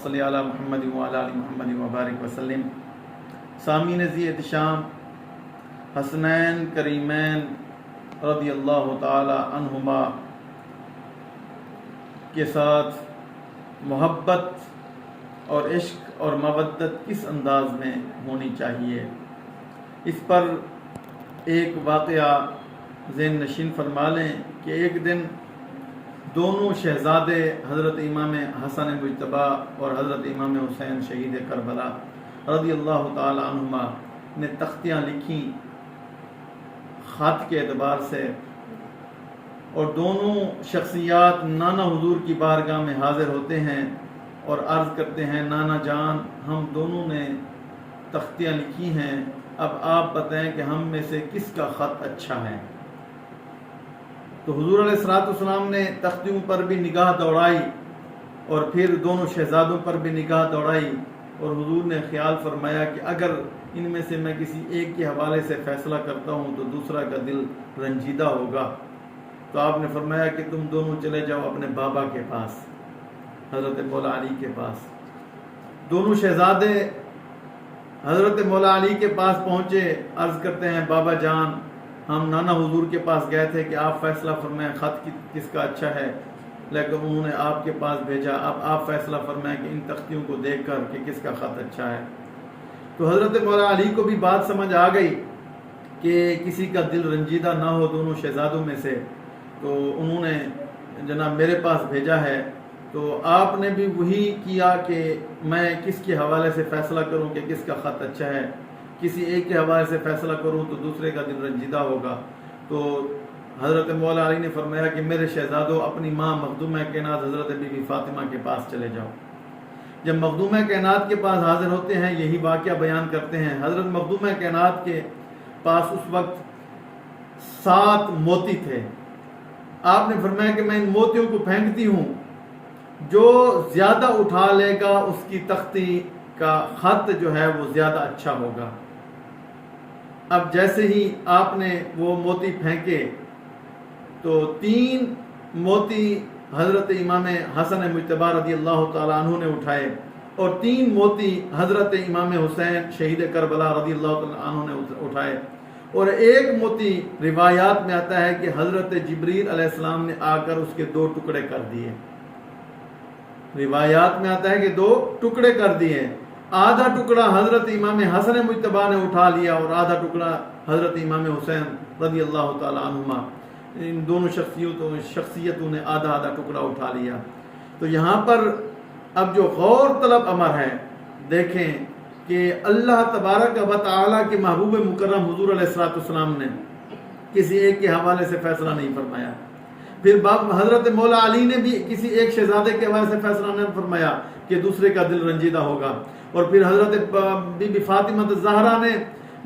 صلی علی محمد وعلی آل محمد وبارک وسلم۔ سامعین ذی احتشام، حسنین کریمین رضی اللہ تعالی عنہما کے ساتھ محبت اور عشق اور مودت کس انداز میں ہونی چاہیے، اس پر ایک واقعہ ذہن نشین فرما لیں کہ ایک دن دونوں شہزادے حضرت امام حسن مجتبی اور حضرت امام حسین شہید کربلا رضی اللہ تعالی عنہما نے تختیاں لکھیں خط کے اعتبار سے، اور دونوں شخصیات نانا حضور کی بارگاہ میں حاضر ہوتے ہیں اور عرض کرتے ہیں، نانا جان ہم دونوں نے تختیاں لکھی ہیں، اب آپ بتائیں کہ ہم میں سے کس کا خط اچھا ہے۔ تو حضور علیہ الصلوۃ والسلام نے تختیوں پر بھی نگاہ دوڑائی اور پھر دونوں شہزادوں پر بھی نگاہ دوڑائی، اور حضور نے خیال فرمایا کہ اگر ان میں سے میں کسی ایک کے حوالے سے فیصلہ کرتا ہوں تو دوسرا کا دل رنجیدہ ہوگا، تو آپ نے فرمایا کہ تم دونوں چلے جاؤ اپنے بابا کے پاس، حضرت مولا علی کے پاس۔ دونوں شہزادے حضرت مولا علی کے پاس پہنچے، عرض کرتے ہیں، بابا جان ہم نانا حضور کے پاس گئے تھے کہ آپ فیصلہ فرمائیں خط کس کا اچھا ہے، لیکن انہوں نے آپ کے پاس بھیجا، اب آپ فیصلہ فرمائیں کہ ان تختیوں کو دیکھ کر کہ کس کا خط اچھا ہے۔ تو حضرت مولا علی کو بھی بات سمجھ آ گئی کہ کسی کا دل رنجیدہ نہ ہو دونوں شہزادوں میں سے، تو انہوں نے جناب میرے پاس بھیجا ہے، تو آپ نے بھی وہی کیا کہ میں کس کے حوالے سے فیصلہ کروں کہ کس کا خط اچھا ہے، کسی ایک کے حوالے سے فیصلہ کروں تو دوسرے کا دل رنجیدہ ہوگا۔ تو حضرت مولا علی نے فرمایا کہ میرے شہزادوں اپنی ماں مخدومہ کائنات حضرت بی بی فاطمہ کے پاس چلے جاؤ۔ جب مخدومہ کائنات کے پاس حاضر ہوتے ہیں، یہی واقعہ بیان کرتے ہیں، حضرت مخدومہ کائنات کے پاس اس وقت 7 موتی تھے۔ آپ نے فرمایا کہ میں ان موتیوں کو پھینکتی ہوں، جو زیادہ اٹھا لے گا اس کی تختی کا خط جو ہے وہ زیادہ اچھا ہوگا۔ اب جیسے ہی آپ نے وہ موتی پھینکے تو 3 موتی حضرت امام حسن مجتبی رضی اللہ تعالیٰ عنہ نے اٹھائے، اور 3 موتی حضرت امام حسین شہید کربلا رضی اللہ تعالیٰ عنہ نے اٹھائے، اور 1 موتی روایات میں آتا ہے کہ حضرت جبریل علیہ السلام نے آ کر اس کے 2 ٹکڑے کر دیے۔ روایات میں آتا ہے کہ 2 ٹکڑے کر دیے، آدھا ٹکڑا حضرت امام حسن مجتبی نے اٹھا لیا اور آدھا ٹکڑا حضرت امام حسین رضی اللہ تعالی عنہما، ان دونوں شخصیتوں نے آدھا آدھا ٹکڑا اٹھا لیا۔ تو یہاں پر اب جو غور طلب امر ہے، دیکھیں کہ اللہ تبارک و تعالیٰ کے محبوب مکرم حضور علیہ الصلوۃ والسلام نے کسی ایک کے حوالے سے فیصلہ نہیں فرمایا، پھر حضرت مولا علی نے بھی کسی ایک شہزادے کے حوالے سے فیصلہ نہیں فرمایا کہ دوسرے کا دل رنجیدہ ہوگا، اور پھر حضرت بی بی فاطمہ الزہرا نے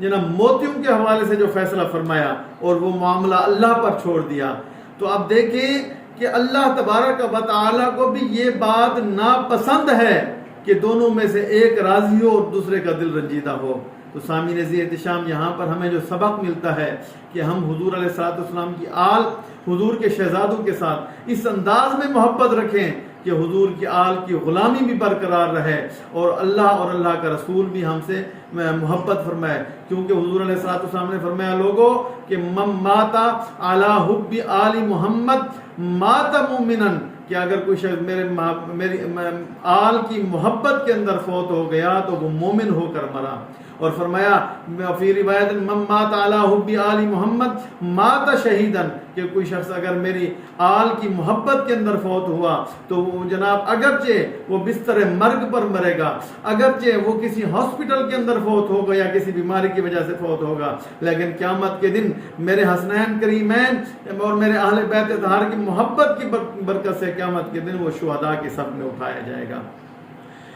جناب موتیوں کے حوالے سے جو فیصلہ فرمایا اور وہ معاملہ اللہ پر چھوڑ دیا۔ تو اب دیکھیں کہ اللہ تبارک و تعالیٰ کو بھی یہ بات ناپسند ہے کہ دونوں میں سے ایک راضی ہو اور دوسرے کا دل رنجیدہ ہو۔ تو سامعین ذی احتشام، یہاں پر ہمیں جو سبق ملتا ہے کہ ہم حضور علیہ الصلوۃ والسلام کی آل، حضور کے شہزادوں کے ساتھ اس انداز میں محبت رکھیں کہ حضور کی آل کی غلامی بھی برقرار رہے اور اللہ کا رسول بھی ہم سے محبت فرمائے، کیونکہ حضور علیہ الصلوۃ والسلام نے فرمایا، لوگوں کہ من مات علی حب آل محمد مات مومنا، کہ اگر کوئی شخص میری آل کی محبت کے اندر فوت ہو گیا تو وہ مومن ہو کر مرا۔ اور فرمایا فی روایت من مات علی حب آل محمد مات شہیدا، کہ کوئی شخص اگر میری آل کی محبت کے اندر فوت ہوا تو وہ جناب اگرچہ وہ بستر مرگ پر مرے گا، اگرچہ وہ کسی ہاسپٹل کے اندر فوت ہوگا یا کسی بیماری کی وجہ سے فوت ہوگا، لیکن قیامت کے دن میرے حسنین کریمین اور میرے اہل بیت اطہار کی محبت کی برکت سے قیامت کے دن وہ شہداء کی صف میں اٹھایا جائے گا۔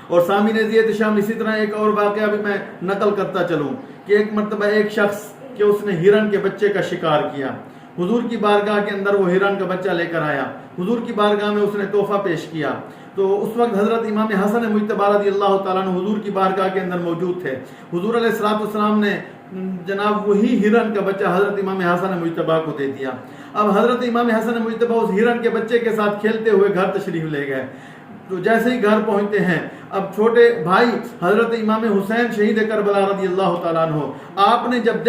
اور سامعین ذی احتشام، اسی طرح ایک اور واقعہ بھی میں نقل کرتا چلوں کہ ایک مرتبہ ایک شخص کہ اس نے ہرن کے بچے کا شکار کیا، حضور کی بارگاہ کے اندر وہ ہرن کا بچہ لے کر آیا، حضور کی بارگاہ میں اس نے تحفہ پیش کیا، تو اس وقت حضرت امام حسن مجتبی رضی اللہ تعالیٰ عنہ حضور کی بارگاہ کے اندر موجود تھے۔ حضور علیہ الصلوۃ والسلام نے جناب وہی ہرن کا بچہ حضرت امام حسن مجتبی کو دے دیا۔ اب حضرت امام حسن مجتبی اس ہرن کے بچے کے ساتھ کھیلتے ہوئے گھر تشریف لے گئے۔ تو جیسے ہی گھر پہنچتے ہیں، اب چھوٹے بھائی حضرت امام حسین شہید کربلا رضی اللہ تعالیٰ عنہ، آپ نے جب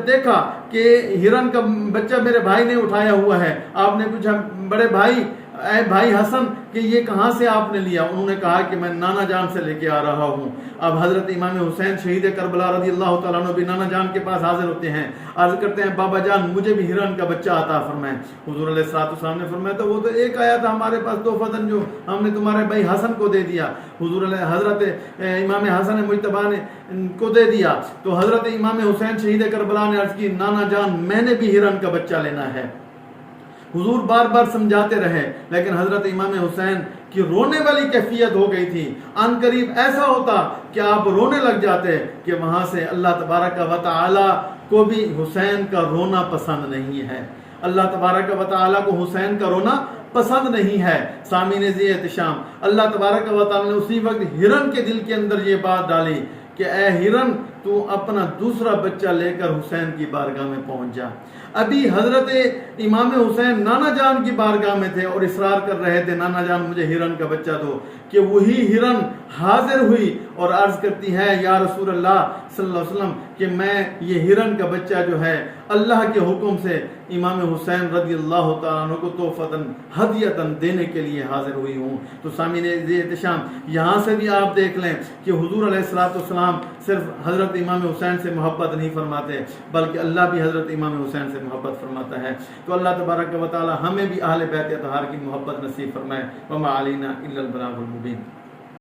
دیکھا کہ ہرن کا بچہ میرے بھائی نے اٹھایا ہوا ہے، آپ نے پوچھا بڑے بھائی، اے بھائی حسن کہ یہ کہاں سے آپ نے لیا؟ انہوں نے کہا کہ میں نانا جان سے لے کے آ رہا ہوں۔ اب حضرت امام حسین شہید کربلا رضی اللہ تعالیٰ عنہ بھی نانا جان کے پاس حاضر ہوتے ہیں، عرض کرتے ہیں بابا جان مجھے بھی ہرن کا بچہ عطا فرمائیں۔ حضور علیہ السلام نے فرمایا تو وہ تو ایک آیا تھا ہمارے پاس تحفتاً جو ہم نے تمہارے بھائی حسن کو دے دیا، حضرت امام حسن مجتبیٰ نے کو دے دیا۔ تو حضرت امام حسین شہید کربلا نے عرض کی نانا جان میں نے بھی ہرن کا بچہ لینا ہے۔ حضور بار بار سمجھاتے رہے، لیکن حضرت امام حسین کی رونے والی کیفیت ہو گئی تھی۔ ان قریب ایسا ہوتا کہ آپ رونے لگ جاتے کہ وہاں سے اللہ تبارک و تعالی کو بھی حسین کا رونا پسند نہیں ہے، اللہ تبارک و تعالی کو حسین کا رونا پسند نہیں ہے۔ سامعین ذی احتشام، اللہ تبارک و تعالی نے اسی وقت ہرن کے دل کے اندر یہ بات ڈالی کہ اے ہرن تو اپنا دوسرا بچہ لے کر حسین کی بارگاہ میں پہنچ جا۔ ابھی حضرت امام حسین نانا جان کی بارگاہ میں تھے اور اصرار کر رہے تھے نانا جان مجھے ہرن کا بچہ دو، کہ وہی ہرن حاضر ہوئی اور عرض کرتی ہے یا رسول اللہ صلی اللہ علیہ وسلم کہ میں یہ ہرن کا بچہ جو ہے اللہ کے حکم سے امام حسین رضی اللہ تعالیٰ عنہ کو تحفتاً ہدیتاً دینے کے لیے حاضر ہوئی ہوں۔ تو سامعین ذی احتشام، یہاں سے بھی آپ دیکھ لیں کہ حضور علیہ السلام صرف حضرت امام حسین سے محبت نہیں فرماتے بلکہ اللہ بھی حضرت امام حسین سے محبت فرماتا ہے۔ تو اللہ تبارک و تعالی ہمیں بھی اہل بیت اطہار کی محبت نصیب فرمائے۔ وما علینا الا البلاغ المبین۔